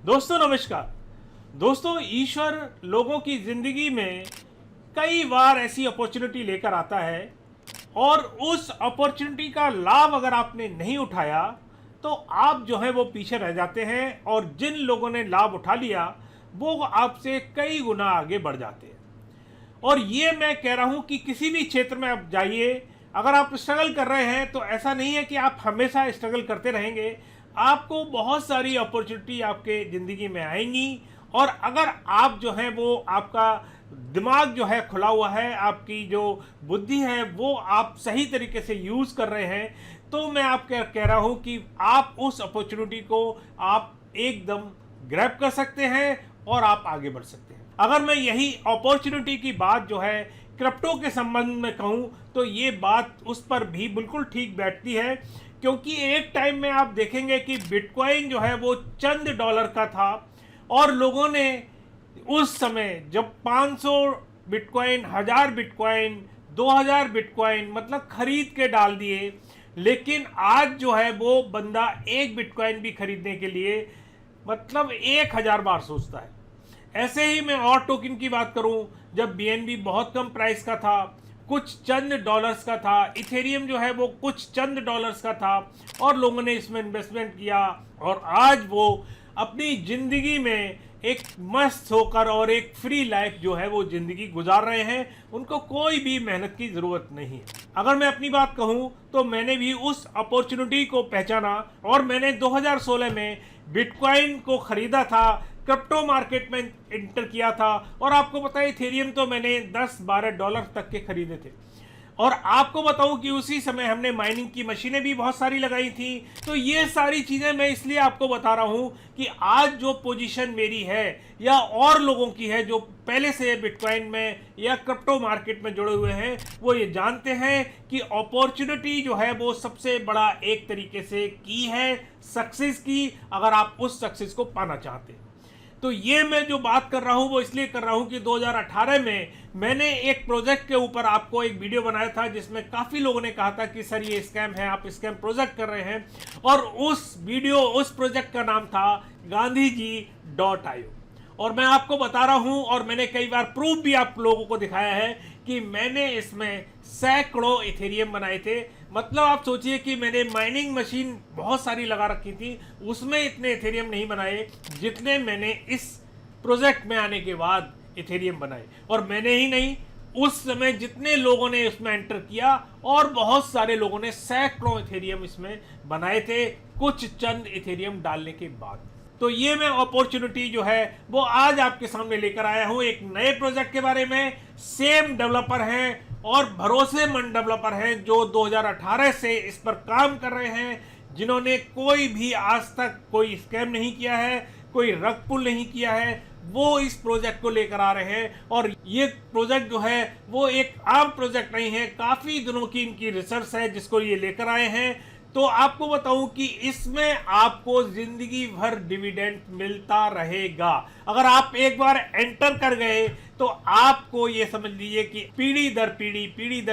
दोस्तों नमस्कार। दोस्तों, ईश्वर लोगों की ज़िंदगी में कई बार ऐसी अपॉर्चुनिटी लेकर आता है और उस अपॉर्चुनिटी का लाभ अगर आपने नहीं उठाया तो आप जो है वो पीछे रह जाते हैं और जिन लोगों ने लाभ उठा लिया वो आपसे कई गुना आगे बढ़ जाते हैं। और ये मैं कह रहा हूँ कि किसी भी क्षेत्र में आप जाइए, अगर आप स्ट्रगल कर रहे हैं तो ऐसा नहीं है कि आप हमेशा स्ट्रगल करते रहेंगे। आपको बहुत सारी अपॉर्चुनिटी आपके ज़िंदगी में आएंगी और अगर आप जो है वो आपका दिमाग जो है खुला हुआ है, आपकी जो बुद्धि है वो आप सही तरीके से यूज़ कर रहे हैं, तो मैं आप कह रहा हूँ कि आप उस अपॉर्चुनिटी को आप एकदम ग्रैब कर सकते हैं और आप आगे बढ़ सकते हैं। अगर मैं यही अपॉर्चुनिटी की बात जो है क्रिप्टो के संबंध में कहूँ तो ये बात उस पर भी बिल्कुल ठीक बैठती है, क्योंकि एक टाइम में आप देखेंगे कि बिटकॉइन जो है वो चंद डॉलर का था और लोगों ने उस समय जब 500 बिटकॉइन, 1000 बिटकॉइन, 2000 बिटकॉइन मतलब खरीद के डाल दिए। लेकिन आज जो है वो बंदा एक बिटकॉइन भी खरीदने के लिए मतलब 1000 बार सोचता है। ऐसे ही मैं और टोकन की बात करूं, जब बीएनबी बहुत कम प्राइस का था, कुछ चंद डॉलर्स का था, इथेरियम जो है वो कुछ चंद डॉलर्स का था और लोगों ने इसमें इन्वेस्टमेंट किया और आज वो अपनी ज़िंदगी में एक मस्त होकर और एक फ्री लाइफ जो है वो ज़िंदगी गुजार रहे हैं। उनको कोई भी मेहनत की ज़रूरत नहीं है। अगर मैं अपनी बात कहूँ तो मैंने भी उस अपॉर्चुनिटी को पहचाना और मैंने 2016 में बिटकॉइन को ख़रीदा था, क्रिप्टो मार्केट में इंटर किया था और आपको पता है इथेरियम तो मैंने 10-12 डॉलर तक के खरीदे थे। और आपको बताऊं कि उसी समय हमने माइनिंग की मशीनें भी बहुत सारी लगाई थी। तो ये सारी चीज़ें मैं इसलिए आपको बता रहा हूं कि आज जो पोजीशन मेरी है या और लोगों की है जो पहले से बिटकॉइन में या क्रिप्टो मार्केट में जुड़े हुए हैं, वो ये जानते हैं कि अपॉर्चुनिटी जो है वो सबसे बड़ा एक तरीके से की है सक्सेस की, अगर आप उस सक्सेस को पाना चाहते हैं। तो ये मैं जो बात कर रहा हूँ वो इसलिए कर रहा हूँ कि 2018 में मैंने एक प्रोजेक्ट के ऊपर आपको एक वीडियो बनाया था जिसमें काफ़ी लोगों ने कहा था कि सर ये स्कैम है, आप स्कैम प्रोजेक्ट कर रहे हैं। और उस प्रोजेक्ट का नाम था gandhiji.io। और मैं आपको बता रहा हूँ और मैंने कई बार प्रूफ भी आप लोगों को दिखाया है कि मैंने इसमें सैकड़ों इथेरियम बनाए थे। मतलब आप सोचिए कि मैंने माइनिंग मशीन बहुत सारी लगा रखी थी, उसमें इतने इथेरियम नहीं बनाए जितने मैंने इस प्रोजेक्ट में आने के बाद इथेरियम बनाए। और मैंने ही नहीं, उस समय जितने लोगों ने उसमें एंटर किया और बहुत सारे लोगों ने सैकड़ों इथेरियम इसमें बनाए थे कुछ चंद इथेरियम डालने के बाद। तो ये मैं अपॉर्चुनिटी जो है वो आज आपके सामने लेकर आया हूँ एक नए प्रोजेक्ट के बारे में। सेम डेवलपर हैं और भरोसेमंद डेवलपर हैं जो 2018 से इस पर काम कर रहे हैं, जिन्होंने कोई भी आज तक कोई स्कैम नहीं किया है, कोई रग पुल नहीं किया है। वो इस प्रोजेक्ट को लेकर आ रहे हैं और ये प्रोजेक्ट जो है वो एक आम प्रोजेक्ट नहीं है, काफ़ी दिनों की इनकी रिसर्च है जिसको ये लेकर आए हैं। तो आपको बताऊं कि इसमें आपको जिंदगी भर डिविडेंड मिलता रहेगा। अगर आप एक बार एंटर कर गए तो आपको ये समझ लीजिए कि पीढ़ी दर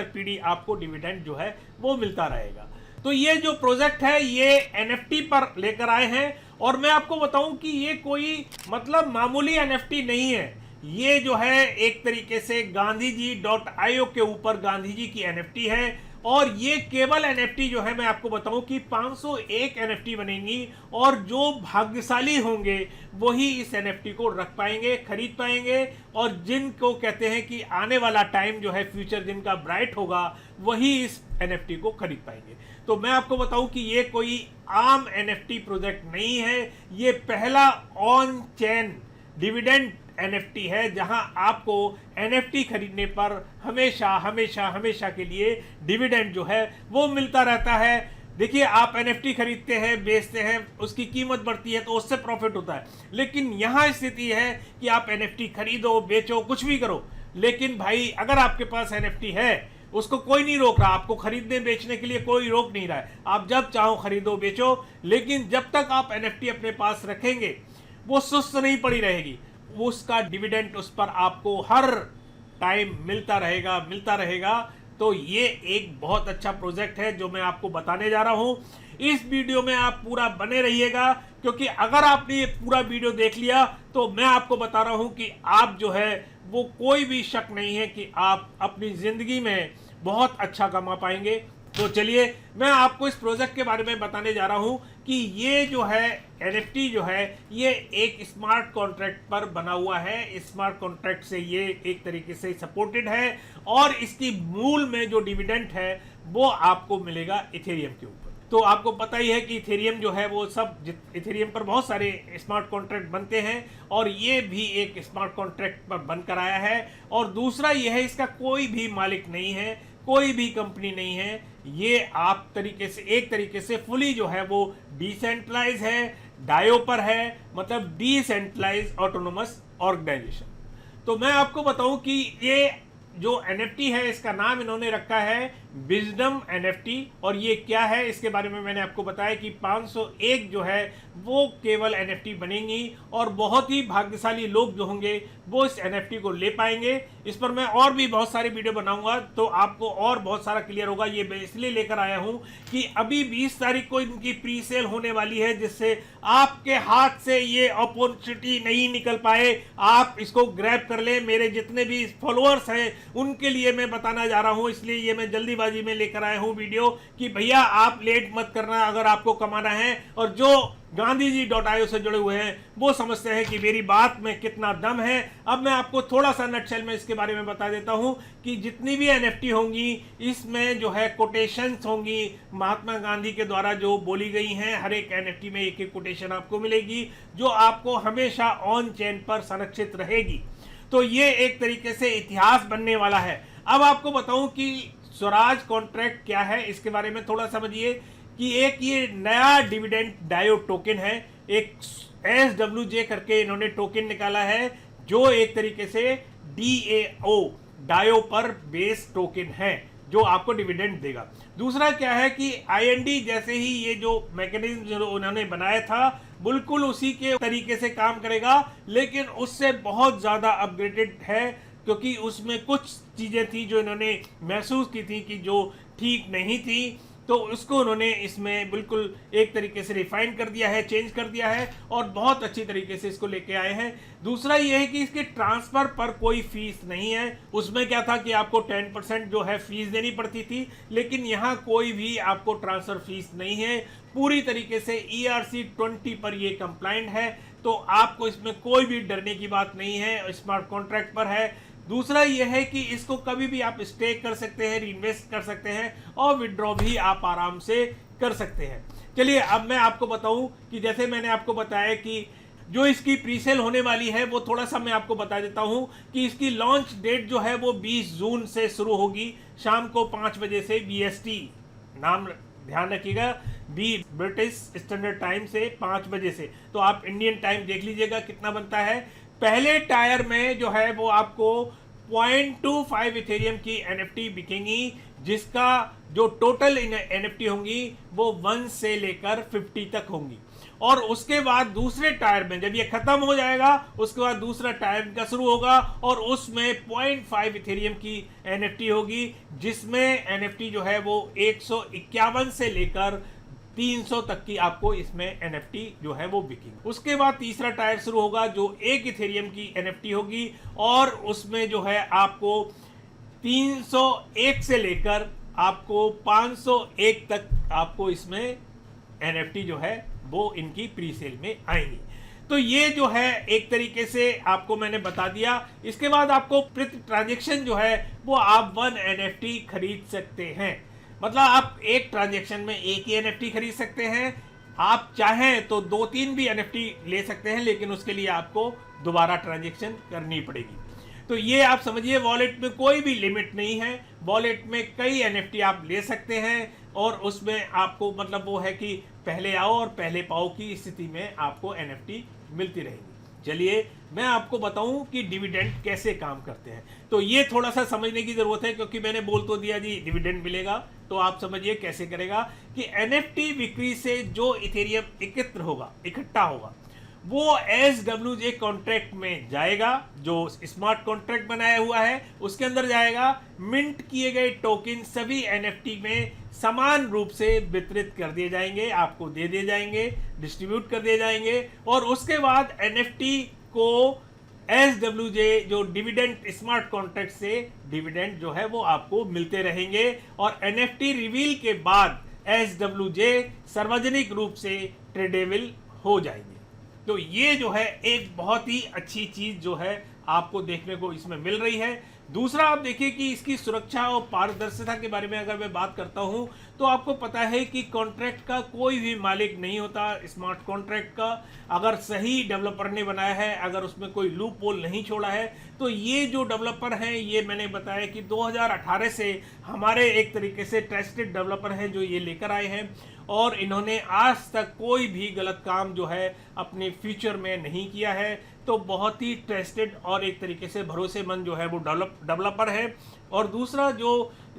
पीढ़ी आपको डिविडेंड जो है वो मिलता रहेगा। तो ये जो प्रोजेक्ट है ये एनएफटी पर लेकर आए हैं और मैं आपको बताऊं कि ये कोई मतलब मामूली एनएफटी नहीं है। ये जो है एक तरीके से gandhiji.io के ऊपर गांधी जी की एनएफटी है और ये केवल एनएफटी जो है मैं आपको बताऊं कि 501 एनएफटी बनेंगी और जो भाग्यशाली होंगे वही इस एनएफटी को रख पाएंगे, खरीद पाएंगे। और जिनको कहते हैं कि आने वाला टाइम जो है फ्यूचर जिनका ब्राइट होगा वही इस एनएफटी को खरीद पाएंगे। तो मैं आपको बताऊं कि ये कोई आम एनएफटी प्रोजेक्ट नहीं है, ये पहला ऑन चेन डिविडेंड एनएफटी है जहां आपको एनएफटी खरीदने पर हमेशा हमेशा हमेशा के लिए डिविडेंड जो है वो मिलता रहता है। देखिए, आप एनएफटी खरीदते हैं, बेचते हैं, उसकी कीमत बढ़ती है तो उससे प्रॉफिट होता है। लेकिन यहाँ स्थिति है कि आप एनएफटी खरीदो, बेचो, कुछ भी करो, लेकिन भाई अगर आपके पास एनएफटी है उसको कोई नहीं रोक रहा, आपको खरीदने बेचने के लिए कोई रोक नहीं रहा है। आप जब चाहो खरीदो बेचो, लेकिन जब तक आप एनएफटी अपने पास रखेंगे वो सुस्त नहीं पड़ी रहेगी, उसका डिविडेंड उस पर आपको हर टाइम मिलता रहेगा। तो ये एक बहुत अच्छा प्रोजेक्ट है जो मैं आपको बताने जा रहा हूं। इस वीडियो में आप पूरा बने रहिएगा, क्योंकि अगर आपने ये पूरा वीडियो देख लिया तो मैं आपको बता रहा हूं कि आप जो है वो कोई भी शक नहीं है कि आप अपनी जिंदगी में बहुत अच्छा कमा पाएंगे। तो चलिए मैं आपको इस प्रोजेक्ट के बारे में बताने जा रहा हूं कि ये जो है NFT जो है ये एक स्मार्ट कॉन्ट्रैक्ट पर बना हुआ है। स्मार्ट कॉन्ट्रैक्ट से ये एक तरीके से सपोर्टेड है और इसकी मूल में जो डिविडेंड है वो आपको मिलेगा इथेरियम के ऊपर। तो आपको पता ही है कि इथेरियम जो है वो सब इथेरियम पर बहुत सारे स्मार्ट कॉन्ट्रैक्ट बनते हैं और ये भी एक स्मार्ट कॉन्ट्रैक्ट पर बनकर आया है। और दूसरा ये है इसका कोई भी मालिक नहीं है, कोई भी कंपनी नहीं है। ये आप तरीके से एक तरीके से फुली जो है वो डिसेंट्रलाइज है, डायो पर है, मतलब डिसेंट्रलाइज ऑटोनोमस ऑर्गेनाइजेशन। तो मैं आपको बताऊं कि ये जो NFT है इसका नाम इन्होंने रखा है विजडम NFT। और ये क्या है इसके बारे में मैंने आपको बताया कि 501 जो है वो केवल NFT बनेंगी और बहुत ही भाग्यशाली लोग जो होंगे वो इस NFT को ले पाएंगे। इस पर मैं और भी बहुत सारे वीडियो बनाऊंगा तो आपको और बहुत सारा क्लियर होगा। ये मैं इसलिए लेकर आया हूं कि अभी 20 तारीख को इनकी प्री सेल होने वाली है, जिससे आपके हाथ से ये अपॉर्चुनिटी नहीं निकल पाए, आप इसको ग्रैब कर ले। मेरे जितने भी फॉलोअर्स हैं उनके लिए मैं बताना जा रहा हूं, इसलिए ये मैं जल्दीबाजी में लेकर आया हूं वीडियो कि भैया आप लेट मत करना अगर आपको कमाना है। और जो गांधीजी.io से जुड़े हुए हैं वो समझते हैं कि मेरी बात में कितना दम है। अब मैं आपको थोड़ा सा नटशेल में इसके बारे में बता देता हूं कि जितनी भी NFT होंगी इसमें जो है कोटेशंस होंगी महात्मा गांधी के द्वारा जो बोली गई हैं। हर एक NFT में एक एक कोटेशन आपको मिलेगी जो आपको हमेशा ऑन चेन पर संरक्षित रहेगी। तो ये एक तरीके से इतिहास बनने वाला है। अब आपको बताऊं कि स्वराज कॉन्ट्रैक्ट क्या है इसके बारे में थोड़ा समझिए कि एक ये नया डिविडेंड डायो टोकन है, एक SWJ करके इन्होंने टोकन निकाला है जो एक तरीके से DAO डायो पर बेस टोकन है जो आपको डिविडेंड देगा। दूसरा क्या है कि IND जैसे ही ये जो मैकेनिज्म जो उन्होंने बनाया था बिल्कुल उसी के तरीके से काम करेगा, लेकिन उससे बहुत ज़्यादा अपग्रेडेड है, क्योंकि उसमें कुछ चीज़ें थी जो इन्होंने महसूस की थी कि जो ठीक नहीं थी, तो उसको उन्होंने इसमें बिल्कुल एक तरीके से रिफाइन कर दिया है, चेंज कर दिया है और बहुत अच्छी तरीके से इसको लेके आए हैं। दूसरा ये है कि इसके ट्रांसफ़र पर कोई फीस नहीं है। उसमें क्या था कि आपको 10% जो है फीस देनी पड़ती थी, लेकिन यहाँ कोई भी आपको ट्रांसफ़र फीस नहीं है। पूरी तरीके से ERC-20 पर ये कंप्लाइंट है, तो आपको इसमें कोई भी डरने की बात नहीं है, स्मार्ट कॉन्ट्रैक्ट पर है। दूसरा यह है कि इसको कभी भी आप स्टेक कर सकते हैं, इन्वेस्ट कर सकते हैं और विड्रॉ भी आप आराम से कर सकते हैं। चलिए अब मैं आपको बताऊं कि जैसे मैंने आपको बताया कि जो इसकी प्रीसेल होने वाली है वो थोड़ा सा मैं आपको बता देता हूं कि इसकी लॉन्च डेट जो है वो 20 जून से शुरू होगी, शाम को 5 बजे से BST, नाम ध्यान रखिएगा, ब्रिटिश स्टैंडर्ड टाइम से 5 बजे से। तो आप इंडियन टाइम देख लीजिएगा कितना बनता है। पहले टायर में जो है वो आपको 0.25 इथेरियम की NFT बिकेंगी, जिसका जो टोटल NFT होंगी वो 1 से लेकर 50 तक होंगी। और उसके बाद दूसरे टायर में जब ये खत्म हो जाएगा उसके बाद दूसरा टायर का शुरू होगा और उसमें 0.5 इथेरियम की NFT होगी, जिसमें NFT जो है वो 151 से लेकर 300 तक की आपको इसमें NFT जो है वो बिकेगी। उसके बाद तीसरा टायर शुरू होगा जो 1 इथेरियम की NFT होगी और उसमें जो है आपको 301 से लेकर आपको 501 तक आपको इसमें NFT जो है वो इनकी प्री सेल में आएंगी। तो ये जो है एक तरीके से आपको मैंने बता दिया। इसके बाद आपको प्रति ट्रांजेक्शन जो है वो आप 1 NFT खरीद सकते हैं, मतलब आप एक ट्रांजेक्शन में एक ही NFT खरीद सकते हैं। आप चाहें तो 2-3 भी NFT ले सकते हैं, लेकिन उसके लिए आपको दोबारा ट्रांजेक्शन करनी पड़ेगी। तो ये आप समझिए वॉलेट में कोई भी लिमिट नहीं है, वॉलेट में कई NFT आप ले सकते हैं और उसमें आपको मतलब वो है कि पहले आओ और पहले पाओ की स्थिति में आपको NFT मिलती रहेगी। चलिए मैं आपको बताऊं कि डिविडेंड कैसे काम करते हैं। तो ये थोड़ा सा समझने की ज़रूरत है, क्योंकि मैंने बोल तो दिया जी डिविडेंड मिलेगा, तो आप समझिए कैसे करेगा कि NFT बिक्री से जो इथेरियम इकट्ठा होगा वो SWJ कॉन्ट्रैक्ट में जाएगा, जो स्मार्ट कॉन्ट्रैक्ट बनाया हुआ है उसके अंदर जाएगा। मिंट किए गए टोकन सभी NFT में समान रूप से वितरित कर दिए जाएंगे, आपको दे दिए जाएंगे, डिस्ट्रीब्यूट कर दिए जाएंगे। और उसके बाद NFT को SWJ जो डिविडेंड स्मार्ट कॉन्ट्रैक्ट से डिविडेंड जो है वो आपको मिलते रहेंगे। और NFT रिवील के बाद SWJ सार्वजनिक रूप से ट्रेडेबल हो जाएंगे। तो ये जो है एक बहुत ही अच्छी चीज जो है आपको देखने को इसमें मिल रही है। दूसरा आप देखिए कि इसकी सुरक्षा और पारदर्शिता के बारे में अगर मैं बात करता हूं तो आपको पता है कि कॉन्ट्रैक्ट का कोई भी मालिक नहीं होता। स्मार्ट कॉन्ट्रैक्ट का अगर सही डेवलपर ने बनाया है, अगर उसमें कोई लूप होल नहीं छोड़ा है, तो ये जो डेवलपर हैं, ये मैंने बताया कि 2018 से हमारे एक तरीके से ट्रस्टेड डेवलपर हैं जो ये लेकर आए हैं। और इन्होंने आज तक कोई भी गलत काम जो है अपने फ्यूचर में नहीं किया है। तो बहुत ही ट्रस्टेड और एक तरीके से भरोसेमंद जो है वो डेवलपर है। और दूसरा जो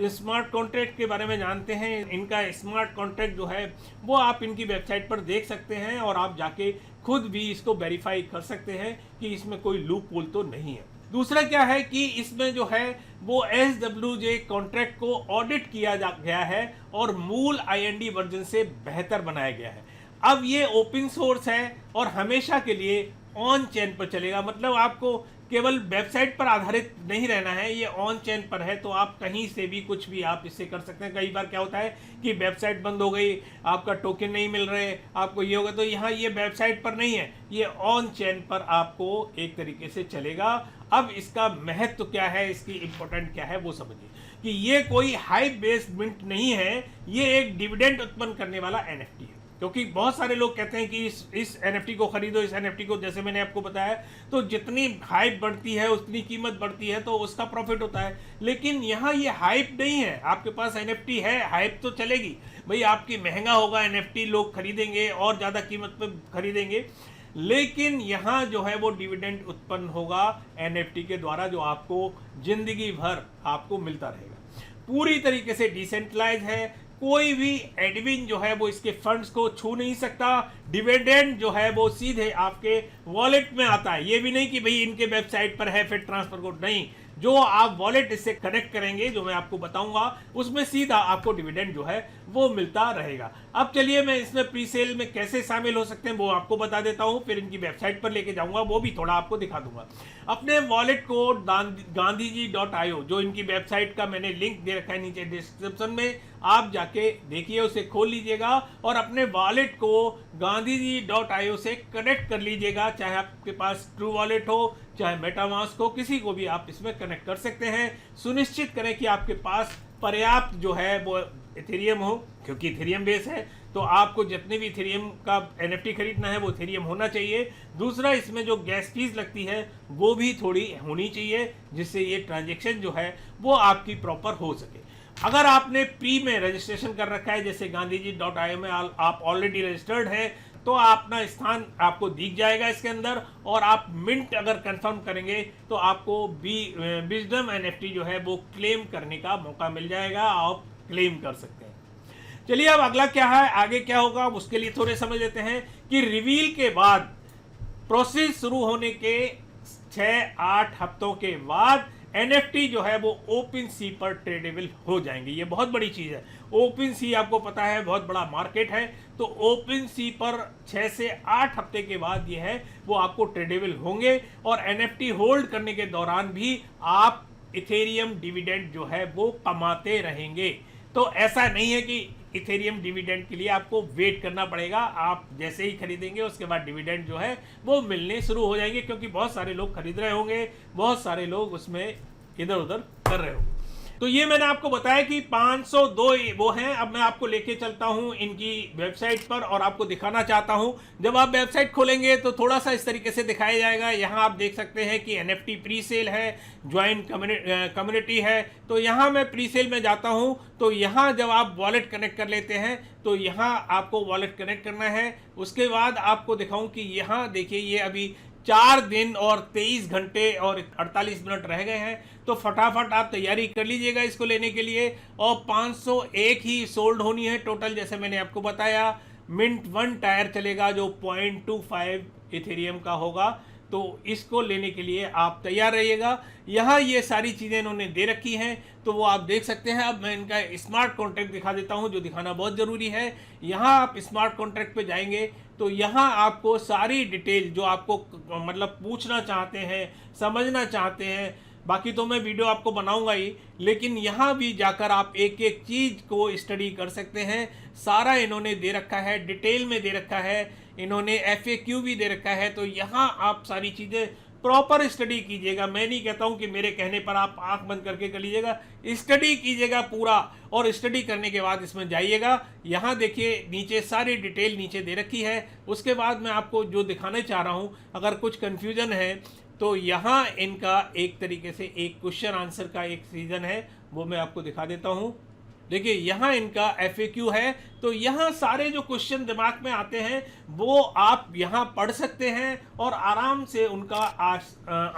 स्मार्ट कॉन्ट्रैक्ट के बारे में जानते हैं, इनका स्मार्ट कॉन्ट्रैक्ट जो है वो आप इनकी वेबसाइट पर देख सकते हैं और आप जाके खुद भी इसको वेरीफाई कर सकते हैं कि इसमें कोई लूप होल तो नहीं है। दूसरा क्या है कि इसमें जो है वो SWJ कॉन्ट्रैक्ट को ऑडिट किया गया है और मूल IND वर्जन से बेहतर बनाया गया है। अब ये ओपन सोर्स है और हमेशा के लिए ऑन चेन पर चलेगा। मतलब आपको केवल वेबसाइट पर आधारित नहीं रहना है, ये ऑन चेन पर है, तो आप कहीं से भी कुछ भी आप इससे कर सकते हैं। कई बार क्या होता है कि वेबसाइट बंद हो गई, आपका टोकन नहीं मिल रहे, आपको ये होगा, तो यहाँ ये वेबसाइट पर नहीं है, ये ऑन चेन पर आपको एक तरीके से चलेगा। अब इसका महत्व क्या है, इसकी इंपॉर्टेंट क्या है वो समझिए कि ये कोई हाइप बेस्ड मिंट नहीं है, ये एक डिविडेंड उत्पन्न करने वाला NFT है। क्योंकि बहुत सारे लोग कहते हैं कि इस NFT को खरीदो, इस NFT को, जैसे मैंने आपको बताया, तो जितनी हाइप बढ़ती है उतनी कीमत बढ़ती है, तो उसका प्रॉफिट होता है। लेकिन यहाँ ये हाइप नहीं है, आपके पास NFT है, हाइप तो चलेगी भाई, आपकी महंगा होगा NFT, लोग खरीदेंगे और ज़्यादा कीमत पर खरीदेंगे, लेकिन यहाँ जो है वो डिविडेंड उत्पन्न होगा NFT के द्वारा, जो आपको जिंदगी भर आपको मिलता रहेगा। पूरी तरीके से डिसेंट्रलाइज है, कोई भी एडमिन जो है वो इसके फंड्स को छू नहीं सकता। डिविडेंड जो है वो सीधे आपके वॉलेट में आता है, ये भी नहीं कि भाई इनके वेबसाइट पर है फिर ट्रांसफर कोड, नहीं, जो आप वॉलेट इससे कनेक्ट करेंगे, जो मैं आपको बताऊंगा, उसमें सीधा आपको डिविडेंड जो है वो मिलता रहेगा। अब चलिए मैं इसमें प्री सेल में कैसे शामिल हो सकते हैं वो आपको बता देता हूं, फिर इनकी वेबसाइट पर लेके जाऊंगा, वो भी थोड़ा आपको दिखा दूंगा। अपने वॉलेट को गांधीजी.io, जो इनकी वेबसाइट का मैंने लिंक दे रखा है नीचे डिस्क्रिप्शन में, आप जाके देखिए, उसे खोल लीजिएगा और अपने वॉलेट को गांधीजी.io से कनेक्ट कर लीजिएगा। चाहे आपके पास ट्रू वॉलेट हो, चाहे मेटामास्क हो, किसी को भी आप इसमें कनेक्ट कर सकते हैं। सुनिश्चित करें कि आपके पास पर्याप्त जो है वो इथेरियम हो, क्योंकि इथेरियम बेस है, तो आपको जितने भी इथेरियम का NFT खरीदना है वो इथेरियम होना चाहिए। दूसरा, इसमें जो गैस फीस लगती है वो भी थोड़ी होनी चाहिए, जिससे ये ट्रांजेक्शन जो है वो आपकी प्रॉपर हो सके। अगर आपने प्री में रजिस्ट्रेशन कर रखा है, जैसे गांधीजी.io में आप ऑलरेडी रजिस्टर्ड हैं, तो अपना स्थान आपको दिख जाएगा इसके अंदर, और आप मिंट अगर कंफर्म करेंगे तो आपको विजडम NFT जो है वो क्लेम करने का मौका मिल जाएगा, आप क्लेम कर सकते हैं। चलिए अब अगला क्या है, आगे क्या होगा, उसके लिए थोड़े समझ लेते हैं कि रिवील के बाद प्रोसेस शुरू होने के 6-8 हफ्तों के बाद NFT जो है वो ओपन सी पर ट्रेडेबल हो जाएंगे। ये बहुत बड़ी चीज है। ओपन सी आपको पता है बहुत बड़ा मार्केट है, तो ओपन सी पर 6 से 8 हफ्ते के बाद ये है वो आपको ट्रेडेबल होंगे। और NFT होल्ड करने के दौरान भी आप इथेरियम डिविडेंड जो है वो कमाते रहेंगे। तो ऐसा नहीं है कि इथेरियम डिविडेंड के लिए आपको वेट करना पड़ेगा, आप जैसे ही खरीदेंगे उसके बाद डिविडेंड जो है वो मिलने शुरू हो जाएंगे, क्योंकि बहुत सारे लोग खरीद रहे होंगे, बहुत सारे लोग उसमें इधर उधर कर रहे होंगे। तो ये मैंने आपको बताया कि 502 वो हैं। अब मैं आपको लेके चलता हूं इनकी वेबसाइट पर और आपको दिखाना चाहता हूं। जब आप वेबसाइट खोलेंगे तो थोड़ा सा इस तरीके से दिखाया जाएगा। यहां आप देख सकते हैं कि NFT प्री सेल है, ज्वाइन कम्युनिटी है। तो यहां मैं प्री सेल में जाता हूं, तो यहां जब आप वॉलेट कनेक्ट कर लेते हैं तो यहां आपको वॉलेट कनेक्ट करना है। उसके बाद आपको दिखाऊं कि यहां देखिए ये अभी 4 दिन और 23 घंटे और 48 मिनट रह गए हैं। तो फटाफट आप तैयारी कर लीजिएगा इसको लेने के लिए। और 501 ही सोल्ड होनी है टोटल, जैसे मैंने आपको बताया। मिंट 1 टायर चलेगा जो 0.25 इथेरियम का होगा। तो इसको लेने के लिए आप तैयार रहिएगा। यहाँ ये सारी चीज़ें इन्होंने दे रखी हैं, तो वो आप देख सकते हैं। अब मैं इनका स्मार्ट कॉन्ट्रैक्ट दिखा देता हूँ, जो दिखाना बहुत ज़रूरी है। यहाँ आप स्मार्ट कॉन्ट्रैक्ट पे जाएंगे तो यहाँ आपको सारी डिटेल जो आपको मतलब पूछना चाहते हैं, समझना चाहते हैं, बाकी तो मैं वीडियो आपको बनाऊंगा ही, लेकिन यहाँ भी जाकर आप एक एक चीज़ को स्टडी कर सकते हैं। सारा इन्होंने दे रखा है, डिटेल में दे रखा है, इन्होंने FAQ भी दे रखा है। तो यहाँ आप सारी चीज़ें प्रॉपर स्टडी कीजिएगा। मैं नहीं कहता हूँ कि मेरे कहने पर आप आंख बंद करके कर लीजिएगा, स्टडी कीजिएगा पूरा, और स्टडी करने के बाद इसमें जाइएगा। यहाँ देखिए नीचे सारी डिटेल नीचे दे रखी है। उसके बाद मैं आपको जो दिखाना चाह रहा हूँ, अगर कुछ कन्फ्यूजन है तो यहाँ इनका एक तरीके से एक क्वेश्चन आंसर का एक सीजन है, वो मैं आपको दिखा देता हूँ। देखिए यहाँ इनका FAQ है, तो यहाँ सारे जो क्वेश्चन दिमाग में आते हैं वो आप यहाँ पढ़ सकते हैं और आराम से उनका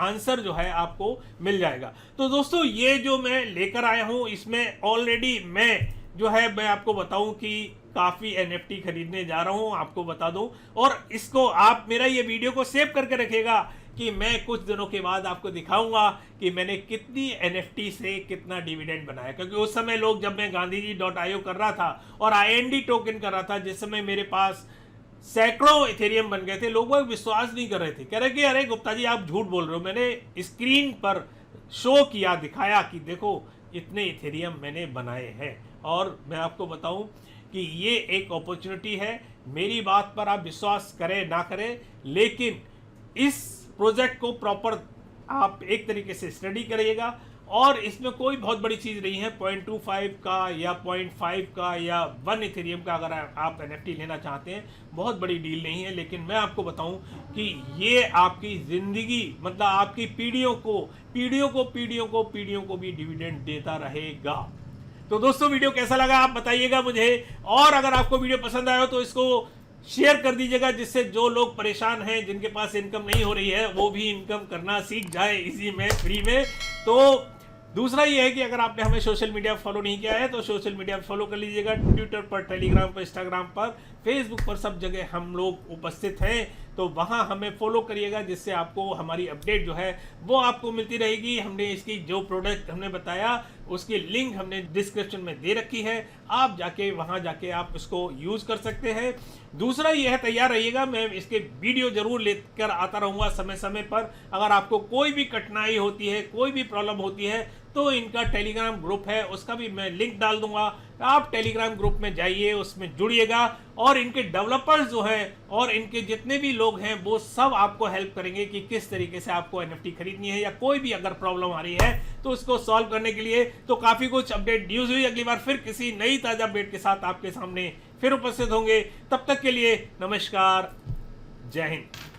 आंसर जो है आपको मिल जाएगा। तो दोस्तों ये जो मैं लेकर आया हूँ, इसमें ऑलरेडी मैं जो है मैं आपको बताऊं कि काफ़ी NFT खरीदने जा रहा हूं, आपको बता दूं। और इसको आप मेरा ये वीडियो को सेव करके रखिएगा कि मैं कुछ दिनों के बाद आपको दिखाऊंगा कि मैंने कितनी NFT से कितना डिविडेंड बनाया। क्योंकि उस समय लोग, जब मैं गांधीजी.io कर रहा था और IND टोकन कर रहा था, जिस समय मेरे पास सैकड़ों इथेरियम बन गए थे, लोग विश्वास नहीं कर रहे थे, कह रहे कि अरे गुप्ता जी आप झूठ बोल रहे हो। मैंने स्क्रीन पर शो किया, दिखाया कि देखो इतने इथेरियम मैंने बनाए हैं। और मैं आपको बताऊं कि ये एक अपॉर्चुनिटी है। मेरी बात पर आप विश्वास करें ना करें, लेकिन इस प्रोजेक्ट को प्रॉपर आप एक तरीके से स्टडी करिएगा। और इसमें कोई बहुत बड़ी चीज़ नहीं है, 0.25 का या 0.5 का या 1 इथेरियम का अगर आप NFT लेना चाहते हैं, बहुत बड़ी डील नहीं है। लेकिन मैं आपको बताऊं कि ये आपकी ज़िंदगी, मतलब आपकी पीढ़ियों को भी डिविडेंड देता रहेगा। तो दोस्तों वीडियो कैसा लगा आप बताइएगा मुझे, और अगर आपको वीडियो पसंद आया हो तो इसको शेयर कर दीजिएगा, जिससे जो लोग परेशान हैं, जिनके पास इनकम नहीं हो रही है, वो भी इनकम करना सीख जाए इसी में, फ्री में। तो दूसरा ये है कि अगर आपने हमें सोशल मीडिया फॉलो नहीं किया है तो सोशल मीडिया फॉलो कर लीजिएगा, ट्विटर पर, टेलीग्राम पर, इंस्टाग्राम पर, फेसबुक पर, सब जगह हम लोग उपस्थित हैं। तो वहाँ हमें फॉलो करिएगा, जिससे आपको हमारी अपडेट जो है वो आपको मिलती रहेगी। हमने इसकी जो प्रोडक्ट हमने बताया उसकी लिंक हमने डिस्क्रिप्शन में दे रखी है, आप जाके वहाँ जाके आप इसको यूज़ कर सकते हैं। दूसरा ये है, तैयार रहिएगा, मैं इसके वीडियो जरूर लेकर आता रहूँगा समय समय पर। अगर आपको कोई भी कठिनाई होती है, कोई भी प्रॉब्लम होती है, तो इनका टेलीग्राम ग्रुप है, उसका भी मैं लिंक डाल दूंगा। आप टेलीग्राम ग्रुप में जाइए, उसमें जुड़िएगा, और इनके डेवलपर्स जो हैं और इनके जितने भी लोग हैं वो सब आपको हेल्प करेंगे कि किस तरीके से आपको NFT खरीदनी है, या कोई भी अगर प्रॉब्लम आ रही है तो उसको सॉल्व करने के लिए। तो काफ़ी कुछ अपडेट न्यूज़ हुई, अगली बार फिर किसी नई ताज़ा अपडेट के साथ आपके सामने फिर उपस्थित होंगे। तब तक के लिए नमस्कार, जय हिंद।